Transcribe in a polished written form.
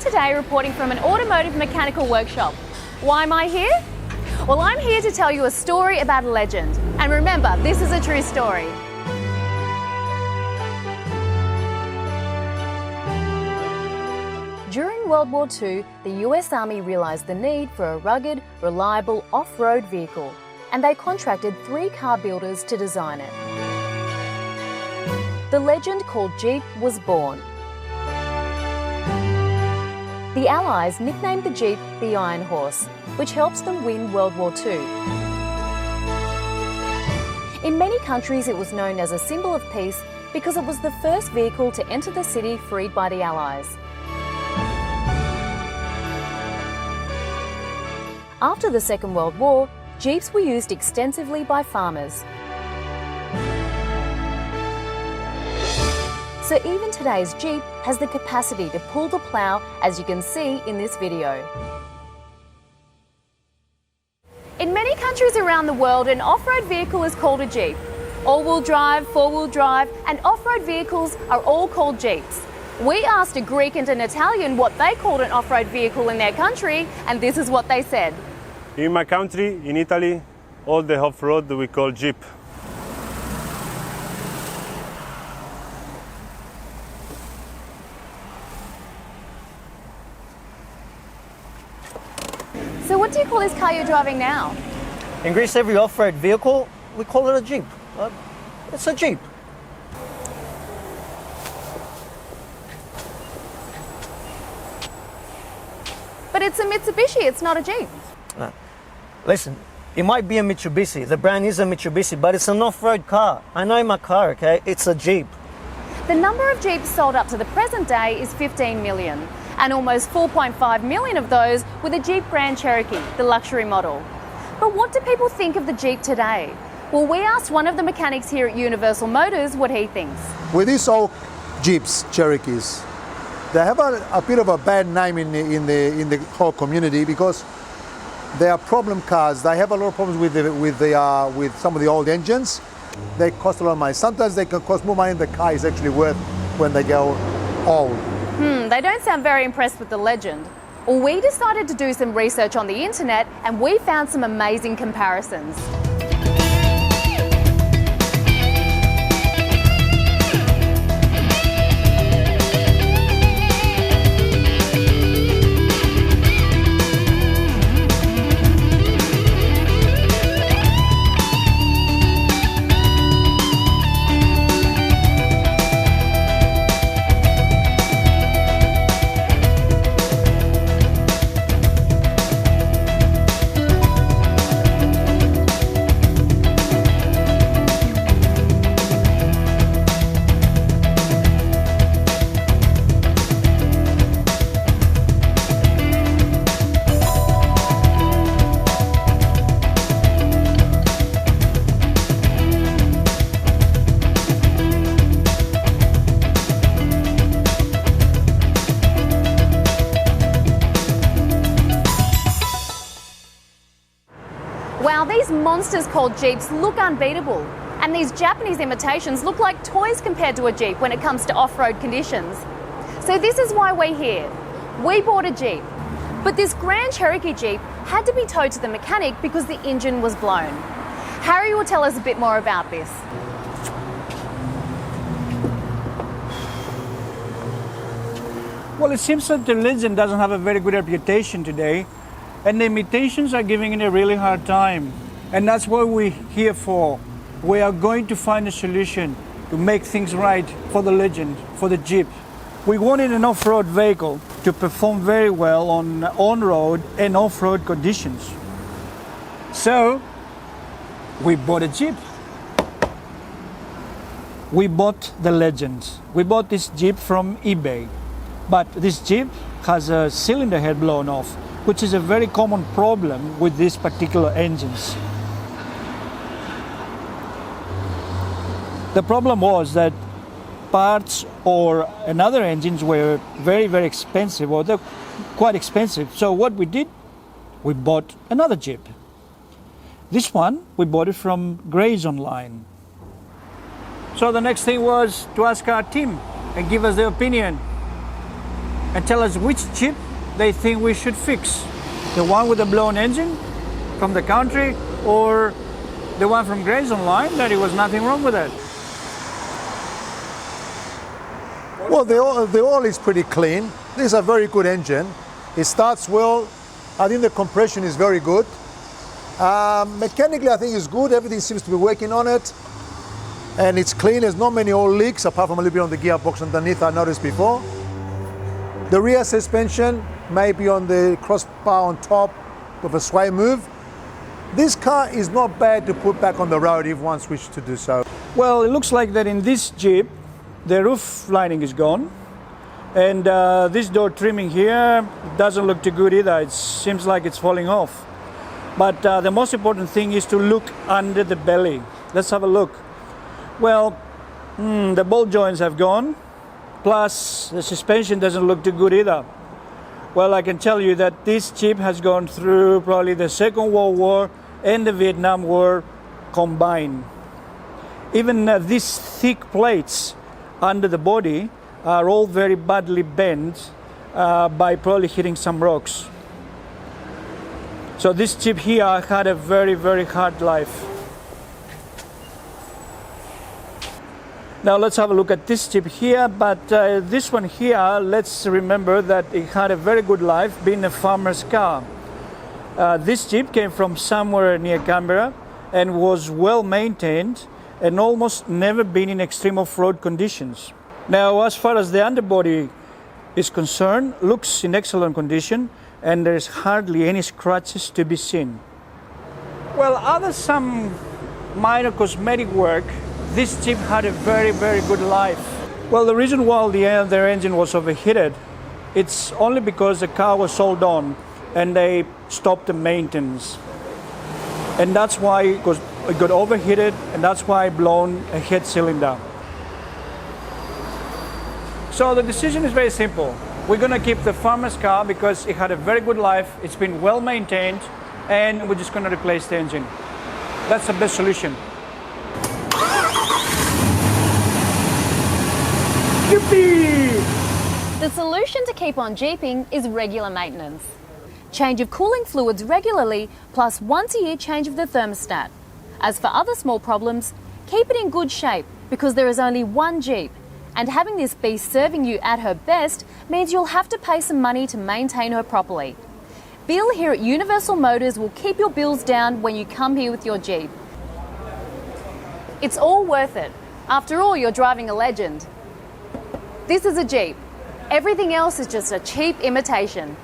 today reporting from an automotive mechanical workshop. Why am I here? Well, I'm here to tell you a story about a legend. And remember, this is a true story. During World War II, the US Army realised the need for a rugged, reliable off-road vehicle, and they contracted 3 car builders to design it. The legend called Jeep was born. The Allies nicknamed the Jeep the Iron Horse, which helps them win World War II. In many countries it was known as a symbol of peace because it was the first vehicle to enter the city freed by the Allies. After the Second World War, Jeeps were used extensively by farmers. So even today's Jeep has the capacity to pull the plough, as you can see in this video. In many countries around the world, an off-road vehicle is called a Jeep. All-wheel drive, four-wheel drive, and off-road vehicles are all called Jeeps. We asked a Greek and an Italian what they called an off-road vehicle in their country, and this is what they said. In my country, in Italy, all the off-road we call Jeep. So what do you call this car you're driving now? In Greece, every off-road vehicle, we call it a Jeep. It's a Jeep. But it's a Mitsubishi, it's not a Jeep. Listen, it might be a Mitsubishi, the brand is a Mitsubishi, but it's an off-road car. I know my car, okay? It's a Jeep. The number of Jeeps sold up to the present day is 15 million, and almost 4.5 million of those were the Jeep Grand Cherokee, the luxury model. But what do people think of the Jeep today? Well, we asked one of the mechanics here at Universal Motors what he thinks. With these old Jeeps, Cherokees, they have a bit of a bad name in the whole community because they are problem cars. They have a lot of problems with some of the old engines. They cost a lot of money. Sometimes they can cost more money than the car is actually worth when they go old. They don't sound very impressed with the legend. Well, we decided to do some research on the internet and we found some amazing comparisons. Wow, these monsters called Jeeps look unbeatable. And these Japanese imitations look like toys compared to a Jeep when it comes to off-road conditions. So this is why we're here. We bought a Jeep. But this Grand Cherokee Jeep had to be towed to the mechanic because the engine was blown. Harry will tell us a bit more about this. Well, it seems that the legend doesn't have a very good reputation today, and the imitations are giving it a really hard time. And that's what we're here for. We are going to find a solution to make things right for the legend, for the Jeep. We wanted an off-road vehicle to perform very well on on-road and off-road conditions. So, we bought a Jeep. We bought the legend. We bought this Jeep from eBay. But this Jeep has a cylinder head blown off, which is a very common problem with these particular engines. The problem was that parts or another engines were very, very expensive, or they're quite expensive. So what we did, we bought another Jeep. This one, we bought it from Grays Online. So the next thing was to ask our team and give us their opinion. and tell us which Jeep they think we should fix. The one with the blown engine from the country, or the one from Grace Online that it was nothing wrong with it. Well, the oil is pretty clean. This is a very good engine. It starts well. I think the compression is very good. Mechanically, I think it's good. Everything seems to be working on it. And it's clean. There's not many oil leaks, apart from a little bit on the gearbox underneath I noticed before. The rear suspension may be on the crossbar on top with a sway move. This car is not bad to put back on the road if one wishes to do so. Well, it looks like that in this Jeep, the roof lining is gone. And this door trimming here doesn't look too good either. It seems like it's falling off. But the most important thing is to look under the belly. Let's have a look. Well, the ball joints have gone. Plus, the suspension doesn't look too good either. Well, I can tell you that this Jeep has gone through probably the Second World War and the Vietnam War combined. Even these thick plates under the body are all very badly bent by probably hitting some rocks. So this Jeep here had a very, very hard life. Now let's have a look at this Jeep here, but this one here, let's remember that it had a very good life being a farmer's car. This Jeep came from somewhere near Canberra and was well maintained and almost never been in extreme off-road conditions. Now, as far as the underbody is concerned, looks in excellent condition and there's hardly any scratches to be seen. Well, other some minor cosmetic work, this Jeep had a very, very good life. Well, the reason why their engine was overheated, it's only because the car was sold on and they stopped the maintenance. And that's why it got overheated, and that's why it blown a head cylinder. So the decision is very simple. We're gonna keep the farmer's car because it had a very good life, it's been well maintained, and we're just gonna replace the engine. That's the best solution. Yippee! The solution to keep on Jeeping is regular maintenance. Change of cooling fluids regularly, plus once a year change of the thermostat. As for other small problems, keep it in good shape because there is only one Jeep, and having this beast serving you at her best means you'll have to pay some money to maintain her properly. Bill here at Universal Motors will keep your bills down when you come here with your Jeep. It's all worth it. After all, you're driving a legend. This is a Jeep. Everything else is just a cheap imitation.